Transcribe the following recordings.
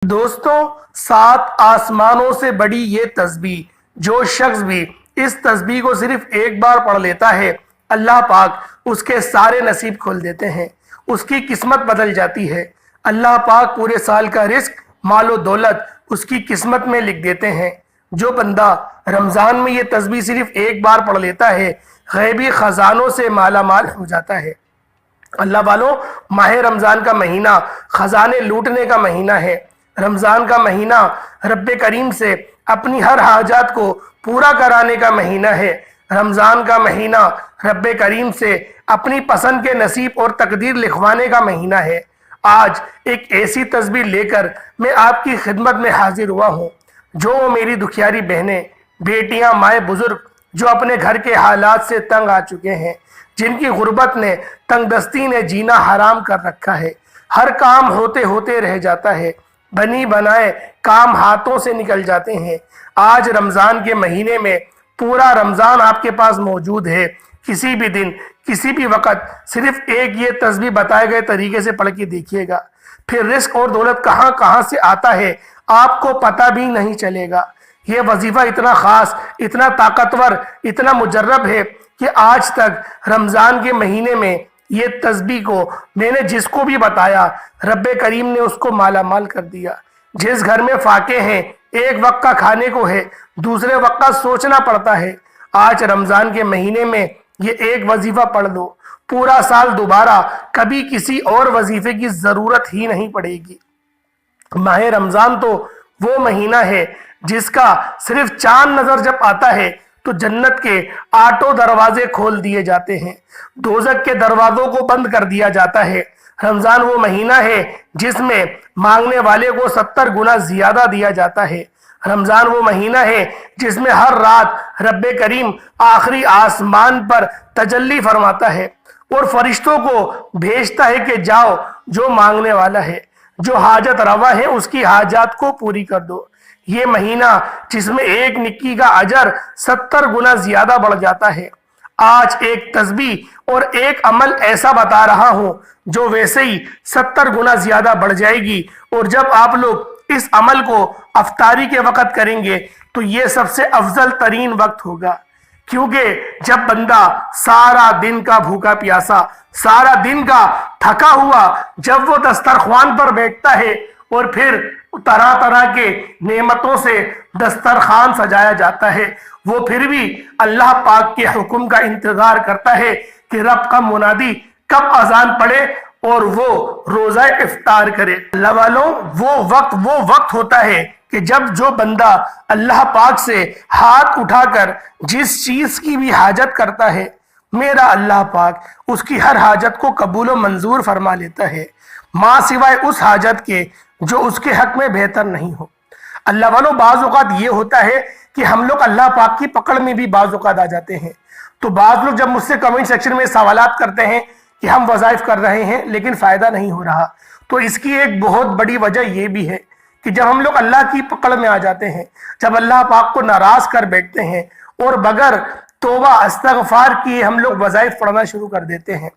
دوستوں، 7 آسمانوں سے بڑی یہ تسبیح، جو شخص بھی اس تسبیح کو صرف ایک بار پڑھ لیتا ہے، اللہ پاک اس کے سارے نصیب کھول دیتے ہیں، اس کی قسمت بدل جاتی ہے۔ اللہ پاک پورے سال کا رزق، مال و دولت اس کی قسمت میں لکھ دیتے ہیں۔ جو بندہ رمضان میں یہ تسبیح صرف ایک بار پڑھ لیتا ہے، غیبی خزانوں سے مالا مال ہو جاتا ہے۔ اللہ والوں، ماہ رمضان کا مہینہ خزانے لوٹنے کا مہینہ ہے۔ رمضان کا مہینہ رب کریم سے اپنی ہر حاجات کو پورا کرانے کا مہینہ ہے۔ رمضان کا مہینہ رب کریم سے اپنی پسند کے نصیب اور تقدیر لکھوانے کا مہینہ ہے۔ آج ایک ایسی تسبیح لے کر میں آپ کی خدمت میں حاضر ہوا ہوں، جو میری دکھیاری بہنیں، بیٹیاں، مائیں، بزرگ جو اپنے گھر کے حالات سے تنگ آ چکے ہیں، جن کی غربت نے، تنگ دستی نے جینا حرام کر رکھا ہے، ہر کام ہوتے ہوتے رہ جاتا ہے، بنی بنائے کام ہاتھوں سے نکل جاتے ہیں۔ آج رمضان کے مہینے میں پورا رمضان آپ کے پاس موجود ہے۔ کسی بھی دن، کسی بھی وقت صرف ایک یہ تسبیح بتائے گئے طریقے سے پڑھ کے دیکھیے گا، پھر رزق اور دولت کہاں کہاں سے آتا ہے آپ کو پتہ بھی نہیں چلے گا۔ یہ وظیفہ اتنا خاص، اتنا طاقتور، اتنا مجرب ہے کہ آج تک رمضان کے مہینے میں یہ تسبیح کو میں نے جس کو بھی بتایا، رب کریم نے اس کو مالا مال کر دیا۔ جس گھر میں فاقے ہیں، ایک وقت کا کھانے کو ہے، دوسرے وقت کا سوچنا پڑتا ہے، آج رمضان کے مہینے میں یہ ایک وظیفہ پڑھ لو، پورا سال دوبارہ کبھی کسی اور وظیفے کی ضرورت ہی نہیں پڑے گی۔ ماہ رمضان تو وہ مہینہ ہے جس کا صرف چاند نظر جب آتا ہے تو جنت کے 8 دروازے کھول دیے جاتے ہیں، دوزخ کے دروازوں کو بند کر دیا جاتا ہے۔ رمضان وہ مہینہ ہے جس میں مانگنے والے کو 70 گنا زیادہ دیا جاتا ہے۔ رمضان وہ مہینہ ہے جس میں ہر رات رب کریم آخری آسمان پر تجلی فرماتا ہے اور فرشتوں کو بھیجتا ہے کہ جاؤ، جو مانگنے والا ہے، جو حاجت روا ہے، اس کی حاجات کو پوری کر دو۔ یہ مہینہ جس میں ایک نکی کا اجر 70 گنا زیادہ بڑھ جاتا ہے۔ آج ایک تسبیح اور ایک عمل ایسا بتا رہا ہوں جو ویسے ہی 70 گنا زیادہ بڑھ جائے گی، اور جب آپ لوگ اس عمل کو افطاری کے وقت کریں گے تو یہ سب سے افضل ترین وقت ہوگا، کیونکہ جب بندہ سارا دن کا بھوکا پیاسا، سارا دن کا تھکا ہوا، جب وہ دسترخوان پر بیٹھتا ہے اور پھر طرح طرح کے نعمتوں سے دسترخوان سجایا جاتا ہے، وہ پھر بھی اللہ پاک کے حکم کا انتظار کرتا ہے کہ رب کا منادی کب اذان پڑے اور وہ روزہ افطار کرے۔ اللہ والوں، وہ وقت ہوتا ہے کہ جب جو بندہ اللہ پاک سے ہاتھ اٹھا کر جس چیز کی بھی حاجت کرتا ہے، میرا اللہ پاک اس کی ہر حاجت کو قبول و منظور فرما لیتا ہے، ماں سوائے اس حاجت کے جو اس کے حق میں بہتر نہیں ہو۔ اللہ والوں، بعض اوقات یہ ہوتا ہے کہ ہم لوگ اللہ پاک کی پکڑ میں بھی بعض اوقات آ جاتے ہیں۔ تو بعض لوگ جب مجھ سے کمنٹ سیکشن میں سوالات کرتے ہیں کہ ہم وظائف کر رہے ہیں لیکن فائدہ نہیں ہو رہا، تو اس کی ایک بہت بڑی وجہ یہ بھی ہے کہ جب ہم لوگ اللہ کی پکڑ میں آ جاتے ہیں، جب اللہ پاک کو ناراض کر بیٹھتے ہیں اور بغیر توبہ استغفار کیے ہم لوگ وظائف پڑھنا شروع کر دیتے ہیں۔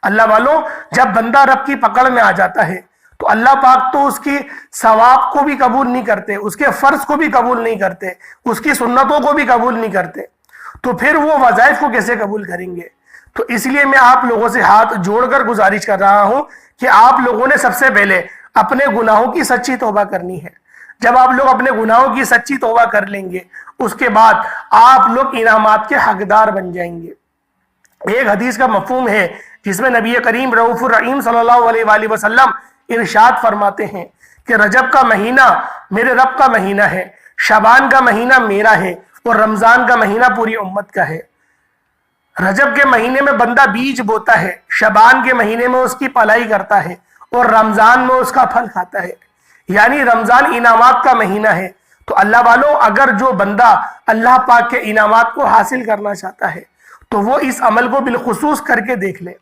اللہ والوں، جب بندہ رب کی پکڑ میں آ جاتا ہے تو اللہ پاک تو اس کی ثواب کو بھی قبول نہیں کرتے، اس کے فرض کو بھی قبول نہیں کرتے، اس کی سنتوں کو بھی قبول نہیں کرتے، تو پھر وہ وظائف کو کیسے قبول کریں گے؟ تو اس لیے میں آپ لوگوں سے ہاتھ جوڑ کر گزارش کر رہا ہوں کہ آپ لوگوں نے سب سے پہلے اپنے گناہوں کی سچی توبہ کرنی ہے۔ جب آپ لوگ اپنے گناہوں کی سچی توبہ کر لیں گے، اس کے بعد آپ لوگ انعامات کے حقدار بن جائیں گے۔ ایک حدیث کا مفہوم ہے جس میں نبی کریم رؤوف الرحیم صلی اللہ علیہ وآلہ وسلم ارشاد فرماتے ہیں کہ رجب کا مہینہ میرے رب کا مہینہ ہے، شعبان کا مہینہ میرا ہے، اور رمضان کا مہینہ پوری امت کا ہے۔ رجب کے مہینے میں بندہ بیج بوتا ہے، شعبان کے مہینے میں اس کی پلائی کرتا ہے، اور رمضان میں اس کا پھل کھاتا ہے، یعنی رمضان انعامات کا مہینہ ہے۔ تو اللہ والوں، اگر جو بندہ اللہ پاک کے انعامات کو حاصل کرنا چاہتا ہے تو وہ اس عمل کو بالخصوص کر کے دیکھ لے۔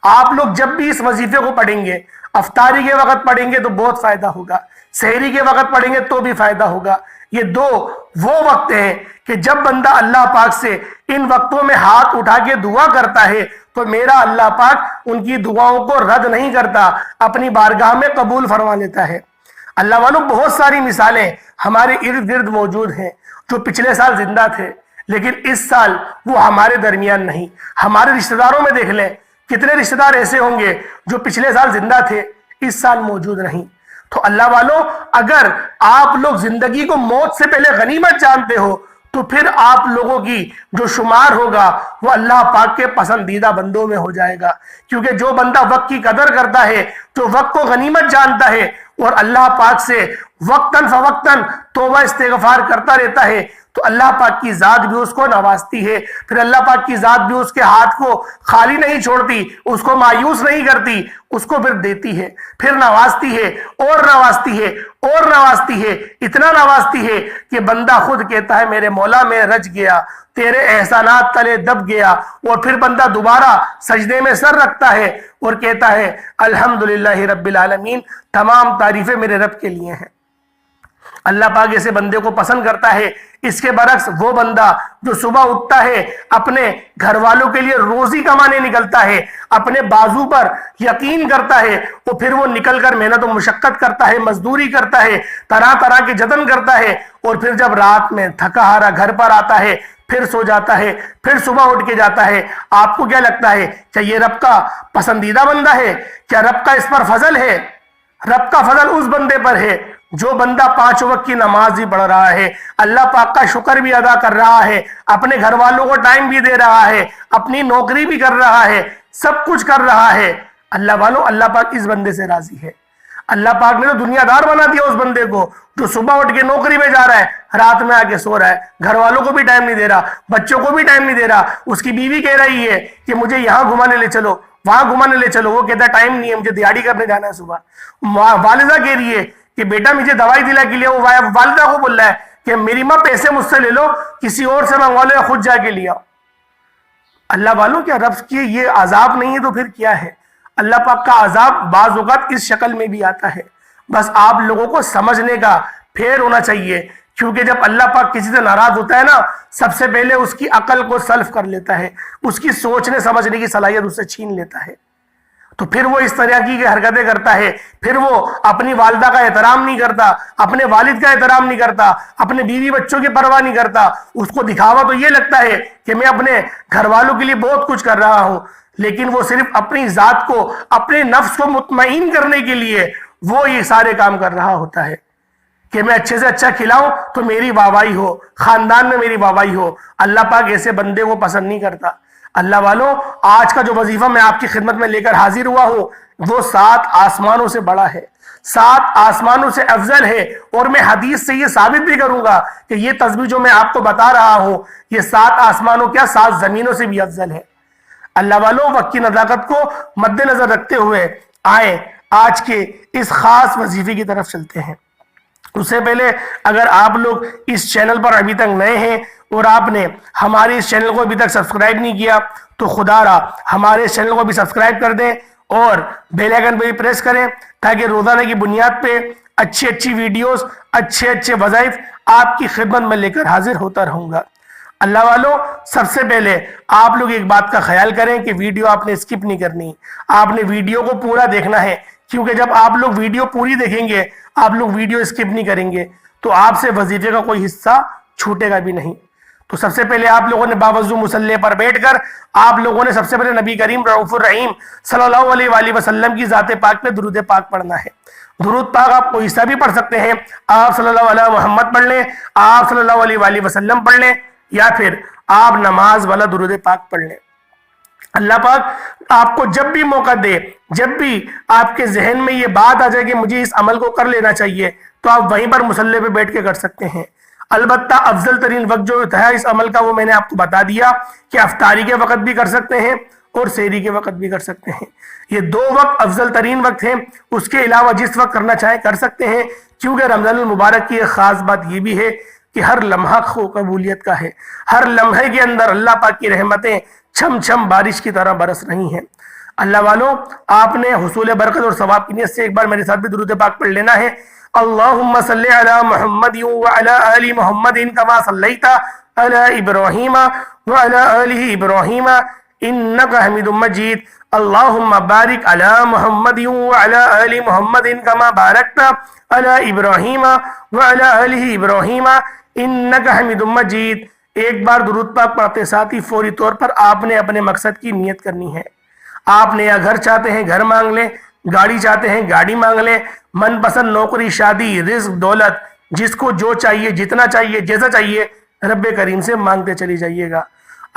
آپ لوگ جب بھی اس وظیفے کو پڑھیں گے، افطاری کے وقت پڑھیں گے تو بہت فائدہ ہوگا، سحری کے وقت پڑھیں گے تو بھی فائدہ ہوگا۔ یہ دو وہ وقت ہیں کہ جب بندہ اللہ پاک سے ان وقتوں میں ہاتھ اٹھا کے دعا کرتا ہے تو میرا اللہ پاک ان کی دعاؤں کو رد نہیں کرتا، اپنی بارگاہ میں قبول فرما لیتا ہے۔ اللہ والوں بہت ساری مثالیں ہمارے ارد گرد موجود ہیں جو پچھلے سال زندہ تھے لیکن اس سال وہ ہمارے درمیان نہیں. ہمارے رشتہ داروں میں دیکھ لیں کتنے رشتہ دار ایسے ہوں گے جو پچھلے سال زندہ تھے اس سال موجود نہیں. تو اللہ والوں اگر آپ لوگ زندگی کو موت سے پہلے غنیمت جانتے ہو تو پھر آپ لوگوں کی جو شمار ہوگا وہ اللہ پاک کے پسندیدہ بندوں میں ہو جائے گا. کیونکہ جو بندہ وقت کی قدر کرتا ہے، جو وقت کو غنیمت جانتا ہے اور اللہ پاک سے وقتاً فوقتاً توبہ استغفار کرتا رہتا ہے تو اللہ پاک کی ذات بھی اس کو نوازتی ہے. پھر اللہ پاک کی ذات بھی اس کے ہاتھ کو خالی نہیں چھوڑتی، اس کو مایوس نہیں کرتی، اس کو پھر دیتی ہے، پھر نوازتی ہے اور نوازتی ہے اور نوازتی ہے. اتنا نوازتی ہے کہ بندہ خود کہتا ہے میرے مولا میں رج گیا، تیرے احسانات تلے دب گیا. اور پھر بندہ دوبارہ سجدے میں سر رکھتا ہے اور کہتا ہے الحمدللہ رب العالمین، تمام تعریفیں میرے رب کے لیے ہیں. اللہ پاک ایسے بندے کو پسند کرتا ہے. اس کے برعکس وہ بندہ جو صبح اٹھتا ہے، اپنے گھر والوں کے لیے روزی کمانے نکلتا ہے، اپنے بازو پر یقین کرتا ہے، تو پھر وہ نکل کر محنت و مشقت کرتا ہے، مزدوری کرتا ہے، طرح طرح کے جتن کرتا ہے، اور پھر جب رات میں تھکا ہارا گھر پر آتا ہے پھر سو جاتا ہے، پھر صبح اٹھ کے جاتا ہے. آپ کو کیا لگتا ہے کیا یہ رب کا پسندیدہ بندہ ہے؟ کیا رب کا اس پر فضل ہے؟ رب کا فضل اس بندے پر ہے جو بندہ 5 وقت کی نماز بھی پڑھ رہا ہے، اللہ پاک کا شکر بھی ادا کر رہا ہے، اپنے گھر والوں کو ٹائم بھی دے رہا ہے، اپنی نوکری بھی کر رہا ہے، سب کچھ کر رہا ہے. اللہ والوں اللہ پاک اس بندے سے راضی ہے. اللہ پاک نے تو دنیا دار بنا دیا اس بندے کو جو صبح اٹھ کے نوکری میں جا رہا ہے، رات میں آ کے سو رہا ہے، گھر والوں کو بھی ٹائم نہیں دے رہا، بچوں کو بھی ٹائم نہیں دے رہا. اس کی بیوی کہہ رہی ہے کہ مجھے یہاں گھمانے لے چلو، وہاں گھمانے لے چلو، وہ کہتا ہے ٹائم نہیں ہے، مجھے دیہڑی کرنے جانا ہے صبح. والدہ کہہ رہی ہے کہ بیٹا مجھے دوائی دلا کے لیے، وہ والدہ کو بول رہا ہے کہ میری ماں پیسے مجھ سے لے لو، کسی اور سے منگوا لو یا خود جا کے لیا. اللہ والوں کیا رب کی یہ عذاب نہیں ہے تو پھر کیا ہے؟ اللہ پاک کا عذاب بعض اوقات اس شکل میں بھی آتا ہے. بس آپ لوگوں کو سمجھنے کا پھیر ہونا چاہیے. کیونکہ جب اللہ پاک کسی سے ناراض ہوتا ہے نا، سب سے پہلے اس کی عقل کو سلف کر لیتا ہے، اس کی سوچنے سمجھنے کی صلاحیت اس سے چھین لیتا ہے. تو پھر وہ اس طرح کی حرکتیں کرتا ہے، پھر وہ اپنی والدہ کا احترام نہیں کرتا، اپنے والد کا احترام نہیں کرتا، اپنے بیوی بچوں کی پرواہ نہیں کرتا. اس کو دکھاوا تو یہ لگتا ہے کہ میں اپنے گھر والوں کے لیے بہت کچھ کر رہا ہوں، لیکن وہ صرف اپنی ذات کو، اپنے نفس کو مطمئن کرنے کے لیے وہ یہ سارے کام کر رہا ہوتا ہے کہ میں اچھے سے اچھا کھلاؤں تو میری واہوائی ہو، خاندان میں میری واہوائی ہو. اللہ پاک ایسے بندے کو پسند نہیں کرتا. اللہ والوں آج کا جو وظیفہ میں آپ کی خدمت میں لے کر حاضر ہوا ہوں وہ 7 آسمانوں سے بڑا ہے، 7 آسمانوں سے افضل ہے. اور میں حدیث سے یہ ثابت بھی کروں گا کہ یہ تسبیح جو میں آپ کو بتا رہا ہوں یہ 7 آسمانوں کیا 7 زمینوں سے بھی افضل ہے. اللہ والوں وقت کی نزاکت کو مد نظر رکھتے ہوئے آئیں آج کے اس خاص وظیفے کی طرف چلتے ہیں. اس سے پہلے اگر آپ لوگ اس چینل پر ابھی تک نئے ہیں اور آپ نے ہمارے اس چینل کو ابھی تک سبسکرائب نہیں کیا تو خدا را ہمارے اس چینل کو بھی سبسکرائب کر دیں اور بیل آئیکن پہ بھی پریس کریں تاکہ روزانہ کی بنیاد پہ اچھی ویڈیوز، اچھے وظائف آپ کی خدمت میں لے کر حاضر ہوتا رہوں گا. اللہ والوں سب سے پہلے آپ لوگ ایک بات کا خیال کریں کہ ویڈیو آپ نے اسکپ نہیں کرنی، آپ نے ویڈیو کو پورا دیکھنا ہے. کیونکہ جب آپ لوگ ویڈیو پوری دیکھیں گے، آپ لوگ ویڈیو اسکپ نہیں کریں گے تو آپ سے وظیفے کا کوئی حصہ چھوٹے گا بھی نہیں. تو سب سے پہلے آپ لوگوں نے باوضو مصلی پر بیٹھ کر آپ لوگوں نے سب سے پہلے نبی کریم رؤوف الرحیم صلی اللہ علیہ وآلہ وسلم کی ذات پاک پہ درود پاک پڑھنا ہے. درود پاک آپ کوئی سا بھی پڑھ سکتے ہیں، آپ صلی اللہ علیہ محمد پڑھ لیں، آپ صلی اللہ علیہ وآلہ وسلم پڑھ لیں، یا پھر آپ نماز والا درود پاک پڑھ لیں. اللہ پاک آپ کو جب بھی موقع دے، جب بھی آپ کے ذہن میں یہ بات آ جائے کہ مجھے اس عمل کو کر لینا چاہیے تو آپ وہیں پر مصلی پہ بیٹھ کے کر سکتے ہیں. البتہ افضل ترین وقت جو ہے اس عمل کا وہ میں نے آپ کو بتا دیا کہ افطاری کے وقت بھی کر سکتے ہیں اور سحری کے وقت بھی کر سکتے ہیں. یہ 2 وقت افضل ترین وقت ہیں. اس کے علاوہ جس وقت کرنا چاہیں کر سکتے ہیں، کیونکہ رمضان المبارک کی ایک خاص بات یہ بھی ہے کہ ہر لمحہ قبولیت کا ہے. ہر لمحے کے اندر اللہ پاک کی رحمتیں چھم چھم بارش کی طرح برس رہی ہیں. اللہ والوں آپ نے حصول برکت اور ثواب کی نیت سے ایک بار میرے ساتھ بھی درود پاک پڑھ لینا ہے. اللہم صلی علی محمد وعلی آل محمد کما صلیت علی ابراہیم وعلی آل ابراہیم انک حمید مجید. اللہم بارک علی محمد وعلی آل محمد کما بارکت علی ابراہیم وعلی آل ابراہیم انکا حمید مجید۔ ایک بار درود پاک پڑھتے ساتھ ہی فوری طور پر آپ نے اپنے مقصد کی نیت کرنی ہے۔ آپ نیا گھر چاہتے ہیں گھر مانگ لیں، گاڑی چاہتے ہیں گاڑی مانگ لیں، من پسند نوکری، شادی، رزق، دولت، جس کو جو چاہیے، جتنا چاہیے، جیسا چاہیے، رب کریم سے مانگتے چلی جائیے گا۔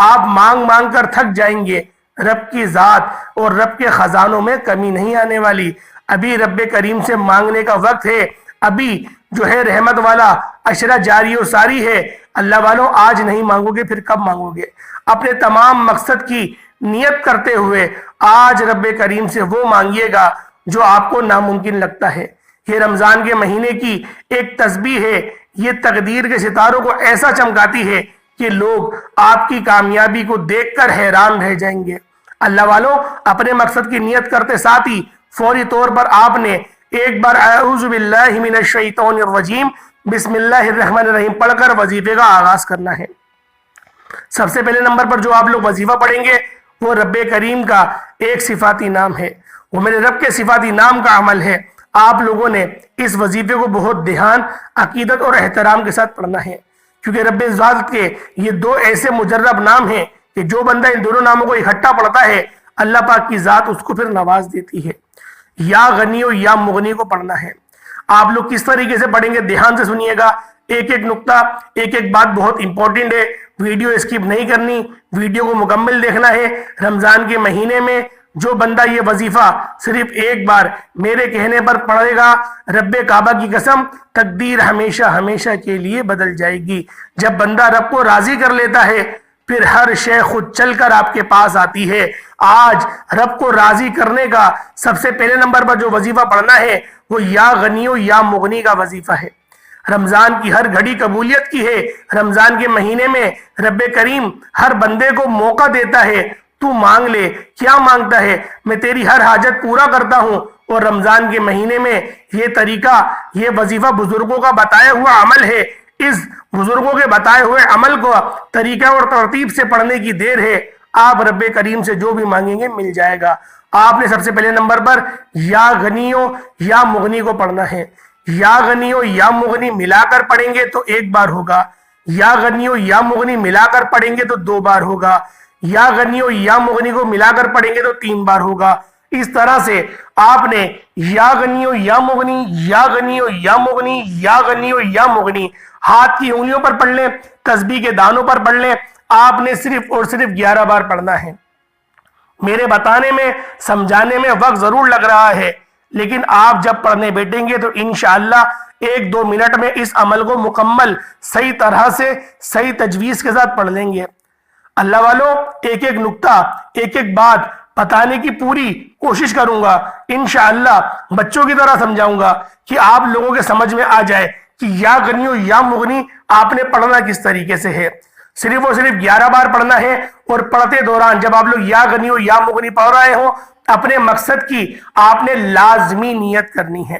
آپ مانگ مانگ کر تھک جائیں گے، رب کی ذات اور رب کے خزانوں میں کمی نہیں آنے والی۔ ابھی رب کریم سے مانگنے کا وقت ہے، ابھی جو ہے رحمت والا عشرہ جاری و ساری ہے۔ اللہ والوں، آج نہیں مانگو گے پھر کب مانگو گے؟ اپنے تمام مقصد کی نیت کرتے ہوئے آج رب کریم سے وہ مانگیے گا جو آپ کو ناممکن لگتا ہے۔ یہ رمضان کے مہینے کی ایک تسبیح ہے، یہ تقدیر کے ستاروں کو ایسا چمکاتی ہے کہ لوگ آپ کی کامیابی کو دیکھ کر حیران رہ جائیں گے۔ اللہ والوں، اپنے مقصد کی نیت کرتے ساتھ ہی فوری طور پر آپ نے ایک بار اعوذ باللہ من الشیطان الرجیم بسم اللہ الرحمن الرحیم پڑھ کر وظیفے کا آغاز کرنا ہے۔ سب سے پہلے نمبر پر جو آپ لوگ وظیفہ پڑھیں گے وہ رب کریم کا ایک صفاتی نام ہے، وہ میرے رب کے صفاتی نام کا عمل ہے۔ آپ لوگوں نے اس وظیفے کو بہت دھیان، عقیدت اور احترام کے ساتھ پڑھنا ہے، کیونکہ رب ذات کے یہ دو ایسے مجرب نام ہیں کہ جو بندہ ان دونوں ناموں کو اکٹھا پڑھتا ہے اللہ پاک کی ذات اس کو پھر نواز دیتی ہے۔ یا غنی و یا مغنی کو پڑھنا ہے۔ آپ لوگ کس طریقے سے پڑھیں گے دھیان سے سنیے گا، ایک ایک نقطہ، ایک ایک بات بہت امپورٹنٹ ہے، ویڈیو اسکپ نہیں کرنی، ویڈیو کو مکمل دیکھنا ہے۔ رمضان کے مہینے میں جو بندہ یہ وظیفہ صرف ایک بار میرے کہنے پر پڑھے گا، رب کعبہ کی قسم تقدیر ہمیشہ ہمیشہ کے لیے بدل جائے گی۔ جب بندہ رب کو راضی کر لیتا ہے پھر ہر شے خود چل کر آپ کے پاس آتی ہے۔ آج رب کو راضی کرنے کا سب سے پہلے نمبر پر جو وظیفہ پڑھنا ہے وہ یا غنی و یا مغنی کا وظیفہ ہے۔ رمضان کی ہر گھڑی قبولیت کی ہے۔ رمضان کے مہینے میں رب کریم ہر بندے کو موقع دیتا ہے، تو مانگ لے، کیا مانگتا ہے، میں تیری ہر حاجت پورا کرتا ہوں۔ اور رمضان کے مہینے میں یہ طریقہ، یہ وظیفہ بزرگوں کا بتایا ہوا عمل ہے۔ اس بزرگوں کے بتائے ہوئے عمل کو طریقہ اور ترتیب سے پڑھنے کی دیر ہے۔ آپ رب کریم سے جو بھی مانگیں گے مل جائے گا۔ آپ نے سب سے پہلے نمبر پر یا غنیو یا مغنی کو پڑھنا ہے۔ یا غنیو یا مغنی ملا کر پڑھیں گے تو ایک بار ہوگا، یا غنیو یا مغنی ملا کر پڑھیں گے تو دو بار ہوگا، یا غنیو یا مغنی کو ملا کر پڑھیں گے تو تین بار ہوگا۔ اس طرح سے آپ نے یا غنیو یا مغنی، یا غنیو یا مغنی، یا غنیو یا مغنی ہاتھ کی انگلیوں پر پڑھ لیں، تسبیح کے دانوں پر پڑھ لیں۔ آپ نے صرف اور صرف 11 بار پڑھنا ہے۔ میرے بتانے میں، سمجھانے میں وقت ضرور لگ رہا ہے، لیکن آپ جب پڑھنے بیٹھیں گے تو انشاءاللہ 1-2 منٹ میں اس عمل کو مکمل صحیح طرح سے صحیح تجویز کے ساتھ پڑھ لیں گے۔ اللہ والوں، ایک ایک نقطہ، ایک ایک بات بتانے کی پوری کوشش کروں گا۔ انشاءاللہ بچوں کی طرح سمجھاؤں گا کہ آپ لوگوں کے سمجھ میں آ جائے کہ یا غنیو یا مغنی آپ نے پڑھنا کس طریقے سے ہے۔ صرف اور صرف 11 بار پڑھنا ہے، اور پڑھتے دوران جب آپ لوگ یا غنیو یا مغنی پڑھ رہے ہوں اپنے مقصد کی آپ نے لازمی نیت کرنی ہے۔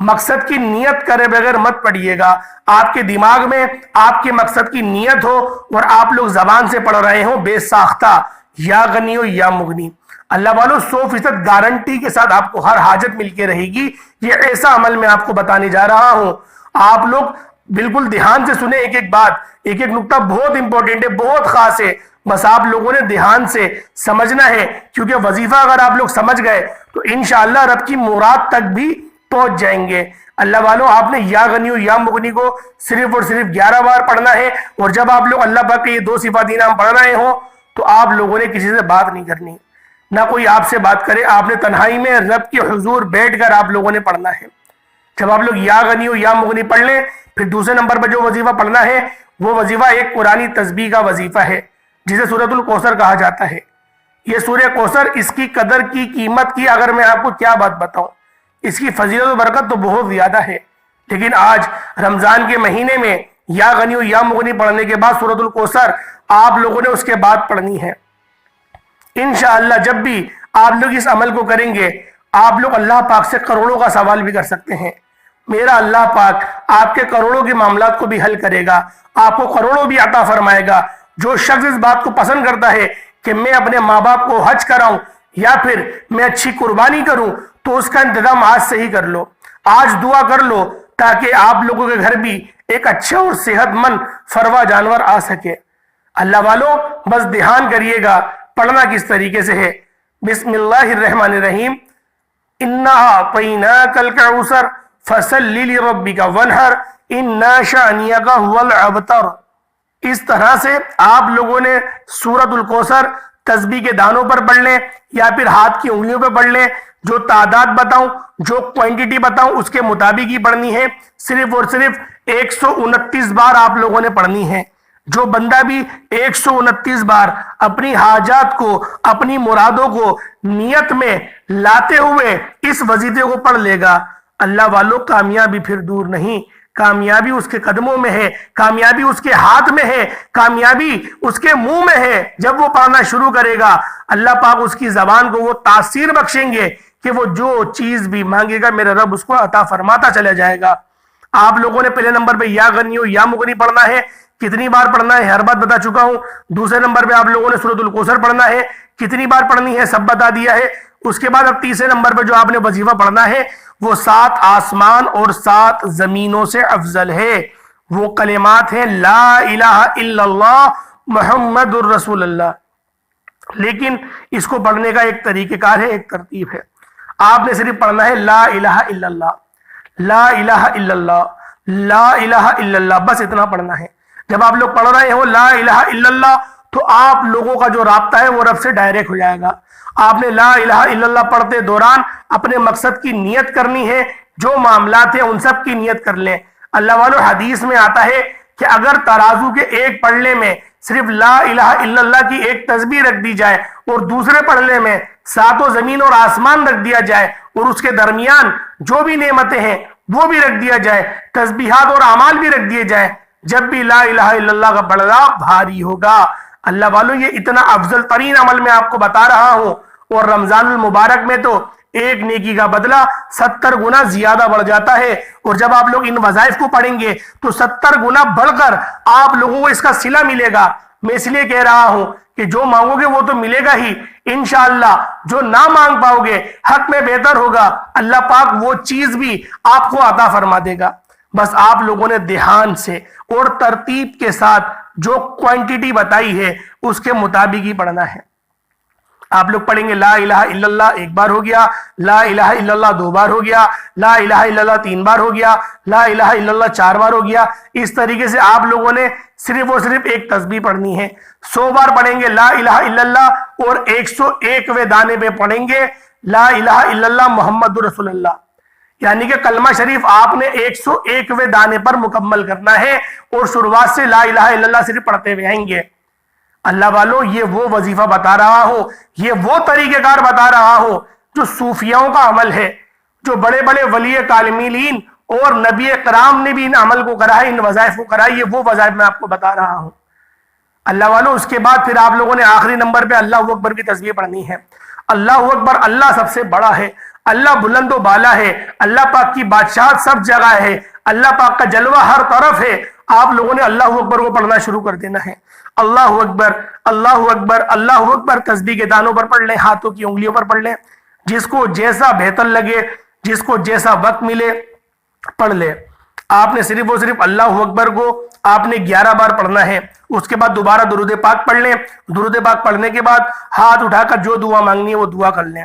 مقصد کی نیت کرے بغیر مت پڑھیے گا۔ آپ کے دماغ میں آپ کے مقصد کی نیت ہو اور آپ لوگ زبان سے پڑھ رہے ہوں بے ساختہ یا غنیو یا مغنی، اللہ والوں 100% گارنٹی کے ساتھ آپ کو ہر حاجت مل کے رہے گی۔ یہ ایسا عمل میں آپ کو بتانے جا رہا ہوں، آپ لوگ بالکل دھیان سے سنیں۔ ایک ایک بات، ایک ایک نقطہ بہت امپورٹنٹ ہے، بہت خاص ہے، بس آپ لوگوں نے دھیان سے سمجھنا ہے، کیونکہ وظیفہ اگر آپ لوگ سمجھ گئے تو انشاءاللہ رب کی مراد تک بھی پہنچ جائیں گے۔ اللہ والوں، آپ نے یا غنیو یا مغنی کو صرف اور صرف 11 بار پڑھنا ہے، اور جب آپ لوگ اللہ پاک کے یہ 2 صفاتی نام پڑھ رہے ہوں تو آپ لوگوں نے کسی سے بات نہیں کرنی، نہ کوئی آپ سے بات کرے۔ آپ نے تنہائی میں رب کے حضور بیٹھ کر آپ لوگوں نے پڑھنا ہے۔ جب آپ لوگ یا غنیو یا مغنی پڑھ لیں پھر دوسرے نمبر پر جو وظیفہ پڑھنا ہے وہ وظیفہ ایک قرآنی تسبیح کا وظیفہ ہے، جسے سورۃ الکوثر کہا جاتا ہے۔ یہ سورہ کوثر، اس کی قدر کی، قیمت کی اگر میں آپ کو کیا بات بتاؤں، اس کی فضیلت و برکت تو بہت زیادہ ہے، لیکن آج رمضان کے مہینے میں یا غنیو یا مغنی پڑھنے کے بعد سورۃ الکوثر آپ لوگوں نے اس کے بعد پڑھنی ہے۔ انشاءاللہ جب بھی آپ لوگ اس عمل کو کریں گے آپ لوگ اللہ پاک سے کروڑوں کا سوال بھی کر سکتے ہیں۔ میرا اللہ پاک آپ کے کروڑوں کے معاملات کو بھی حل کرے گا، آپ کو کروڑوں بھی عطا فرمائے گا۔ جو شخص اس بات کو پسند کرتا ہے کہ میں اپنے ماں باپ کو حج کراؤں، یا پھر میں اچھی قربانی کروں تو اس کا انتظام آج سے ہی کر لو، آج دعا کر لو تاکہ آپ لوگوں کے گھر بھی ایک اچھا اور صحت مند فروا جانور آ سکے۔ اللہ والوں بس دھیان کریے گا پڑھنا کس طریقے سے ہے۔ بسم اللہ الرحمن الرحیم، اِنَّا أَعْطَيْنَاكَ الْكَوْثَرَ فَصَلِّ لِرَبِّكَ وَانْحَرْ إِنَّ شَانِئَكَ هُوَ الْأَبْتَرُ۔ اس طرح سے آپ لوگوں نے سورۃ الکوثر تسبیح کے دانوں پر پڑھ لیں یا پھر ہاتھ کی انگلیوں پہ پڑھ لیں، جو تعداد بتاؤں، جو کوانٹٹی بتاؤں اس کے مطابق ہی پڑھنی ہے، صرف اور صرف 129 بار آپ لوگوں نے پڑھنی ہے۔ جو بندہ بھی 129 بار اپنی حاجات کو، اپنی مرادوں کو نیت میں لاتے ہوئے اس وظیفے کو پڑھ لے گا، اللہ والوں کامیابی پھر دور نہیں، کامیابی اس کے قدموں میں ہے، کامیابی اس کے ہاتھ میں ہے، کامیابی اس کے منہ میں ہے۔ جب وہ پڑھنا شروع کرے گا اللہ پاک اس کی زبان کو وہ تاثیر بخشیں گے کہ وہ جو چیز بھی مانگے گا میرا رب اس کو عطا فرماتا چلا جائے گا۔ آپ لوگوں نے پہلے نمبر پہ یا غنی ہو یا مغنی پڑھنا ہے، کتنی بار پڑھنا ہے ہر بات بتا چکا ہوں۔ دوسرے نمبر پہ آپ لوگوں نے سورۃ الکوثر پڑھنا ہے، کتنی بار پڑھنی ہے سب بتا دیا ہے۔ اس کے بعد اب تیسرے نمبر پہ جو آپ نے وظیفہ پڑھنا ہے وہ 7 آسمان اور 7 زمینوں سے افضل ہے۔ وہ کلمات ہیں لا الہ الا اللہ محمد الرسول اللہ۔ لیکن اس کو پڑھنے کا ایک طریقہ کار ہے، ایک ترتیب ہے۔ آپ نے صرف پڑھنا ہے لا الہ الا اللہ، لا الہ الا اللہ، لا الہ الا اللہ، بس اتنا پڑھنا ہے۔ جب آپ لوگ پڑھ رہے ہو لا الہ الا اللہ تو آپ لوگوں کا جو رابطہ ہے وہ رب سے ڈائریکٹ ہو جائے گا۔ آپ نے لا الہ الا اللہ پڑھتے دوران اپنے مقصد کی نیت کرنی ہے، جو معاملات ہیں ان سب کی نیت کر لیں۔ اللہ والوں حدیث میں آتا ہے کہ اگر ترازو کے ایک پڑھنے میں صرف لا الہ الا اللہ کی ایک تسبیح رکھ دی جائے اور دوسرے پڑھنے میں 7 زمین اور آسمان رکھ دیا جائے اور اس کے درمیان جو بھی نعمتیں ہیں وہ بھی رکھ دیا جائے، تسبیحات اور اعمال بھی رکھ دیے جائیں، جب بھی لا الہ الا اللہ کا پڑھنا بھاری ہوگا۔ اللہ والوں یہ اتنا افضل ترین عمل میں آپ کو بتا رہا ہوں، اور رمضان المبارک میں تو ایک نیکی کا بدلہ 70 گنا زیادہ بڑھ جاتا ہے، اور جب آپ لوگ ان وظائف کو پڑھیں گے تو 70 گنا بڑھ کر آپ لوگوں کو اس کا صلہ ملے گا۔ میں اس لیے کہہ رہا ہوں کہ جو مانگو گے وہ تو ملے گا ہی انشاءاللہ، جو نہ مانگ پاؤ گے حق میں بہتر ہوگا، اللہ پاک وہ چیز بھی آپ کو عطا فرما دے گا۔ بس آپ لوگوں نے دھیان سے اور ترتیب کے ساتھ جو کوانٹٹی بتائی ہے اس کے مطابق ہی پڑھنا ہے۔ آپ لوگ پڑھیں گے لا الہ الا اللہ 1 بار ہو گیا، لا الہ الا اللہ 2 بار ہو گیا، لا الہ الا اللہ 3 بار ہو گیا، لا الہ الا اللہ 4 بار ہو گیا۔ اس طریقے سے آپ لوگوں نے صرف اور صرف ایک تسبیح پڑھنی ہے۔ 100 بار پڑھیں گے لا الہ الا اللہ اور 101ویں دانے پہ پڑھیں گے لا الہ الا اللہ محمد رسول اللہ، یعنی کہ کلمہ شریف آپ نے 101ویں دانے پر مکمل کرنا ہے اور شروعات سے لا الہ الا اللہ صرف پڑھتے ہوئے آئیں گے۔ اللہ والوں یہ وہ وظیفہ بتا رہا ہوں، یہ وہ طریقہ کار بتا رہا ہوں جو صوفیاؤں کا عمل ہے، جو بڑے بڑے ولی کاملین اور نبی کرام نے بھی ان عمل کو کرا ہے، ان وظائف کو کرا ہے۔ یہ وہ وظائف میں آپ کو بتا رہا ہوں۔ اللہ والوں اس کے بعد پھر آپ لوگوں نے آخری نمبر پہ اللہ اکبر کی تسبیح پڑھنی ہے۔ اللہ اکبر، اللہ سب سے بڑا ہے، اللہ بلند و بالا ہے، اللہ پاک کی بادشاہت سب جگہ ہے، اللہ پاک کا جلوہ ہر طرف ہے۔ آپ لوگوں نے اللہ اکبر کو پڑھنا شروع کر دینا ہے۔ اللہ اکبر، اللہ اکبر، اللہ اکبر تسبیح کے دانوں پر پڑھ لیں، ہاتھوں کی انگلیوں پر پڑھ لیں، جس کو جیسا بہتر لگے، جس کو جیسا وقت ملے پڑھ لیں۔ آپ نے صرف اور صرف اللہ اکبر کو آپ نے 11 بار پڑھنا ہے۔ اس کے بعد دوبارہ درود پاک پڑھ لیں۔ درود پاک پڑھنے کے بعد ہاتھ اٹھا کر جو دعا مانگنی ہے وہ دعا کر لیں۔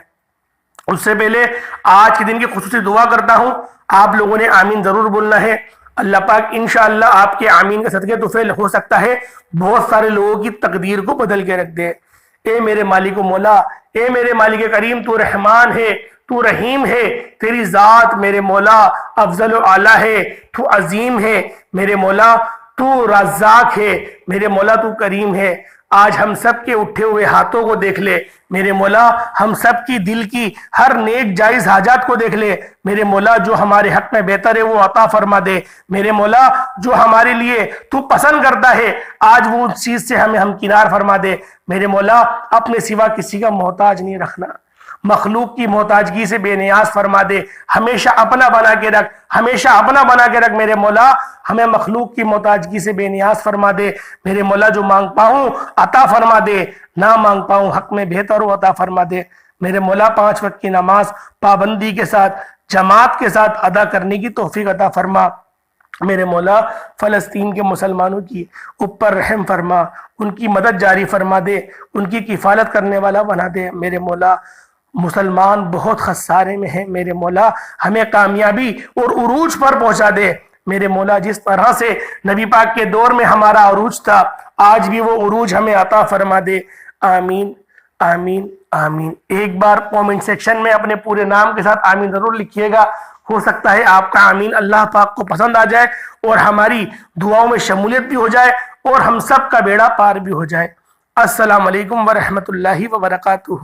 اس سے پہلے آج کے دن کی خصوصی دعا کرتا ہوں، آپ لوگوں نے آمین ضرور بولنا ہے۔ اللہ پاک انشاءاللہ آپ کے آمین کے صدقے تو فعل ہو سکتا ہے بہت سارے لوگوں کی تقدیر کو بدل کے رکھ دے۔ اے میرے مالک و مولا، اے میرے مالک کریم، تو رحمان ہے، تو رحیم ہے، تیری ذات میرے مولا افضل و اعلیٰ ہے، تو عظیم ہے میرے مولا، تو رزاق ہے میرے مولا، تو کریم ہے۔ آج ہم سب کے اٹھے ہوئے ہاتھوں کو دیکھ لے میرے مولا، ہم سب کی دل کی ہر نیک جائز حاجات کو دیکھ لے میرے مولا، جو ہمارے حق میں بہتر ہے وہ عطا فرما دے میرے مولا، جو ہمارے لیے تو پسند کرتا ہے آج وہ اس چیز سے ہمیں ہمکنار فرما دے میرے مولا۔ اپنے سوا کسی کا محتاج نہیں رکھنا، مخلوق کی محتاجگی سے بے نیاز فرما دے، ہمیشہ اپنا بنا کے رکھ، ہمیشہ اپنا بنا کے رکھ میرے مولا، ہمیں مخلوق کی محتاجگی سے بے نیاز فرما دے میرے مولا، جو مانگ پاؤں عطا فرما دے، نہ مانگ پاؤں حق میں بہتر ہو عطا فرما دے میرے مولا 5 وقت کی نماز پابندی کے ساتھ جماعت کے ساتھ ادا کرنے کی توفیق عطا فرما۔ میرے مولا فلسطین کے مسلمانوں کی اوپر رحم فرما، ان کی مدد جاری فرما دے، ان کی کفالت کرنے والا بنا دے۔ میرے مولا مسلمان بہت خسارے میں ہیں، میرے مولا ہمیں کامیابی اور عروج پر پہنچا دے۔ میرے مولا جس طرح سے نبی پاک کے دور میں ہمارا عروج تھا، آج بھی وہ عروج ہمیں عطا فرما دے۔ آمین آمین آمین۔ ایک بار کومنٹ سیکشن میں اپنے پورے نام کے ساتھ آمین ضرور لکھیے گا، ہو سکتا ہے آپ کا آمین اللہ پاک کو پسند آ جائے اور ہماری دعاؤں میں شمولیت بھی ہو جائے اور ہم سب کا بیڑا پار بھی ہو جائے۔ السلام علیکم ورحمۃ اللہ وبرکاتہ۔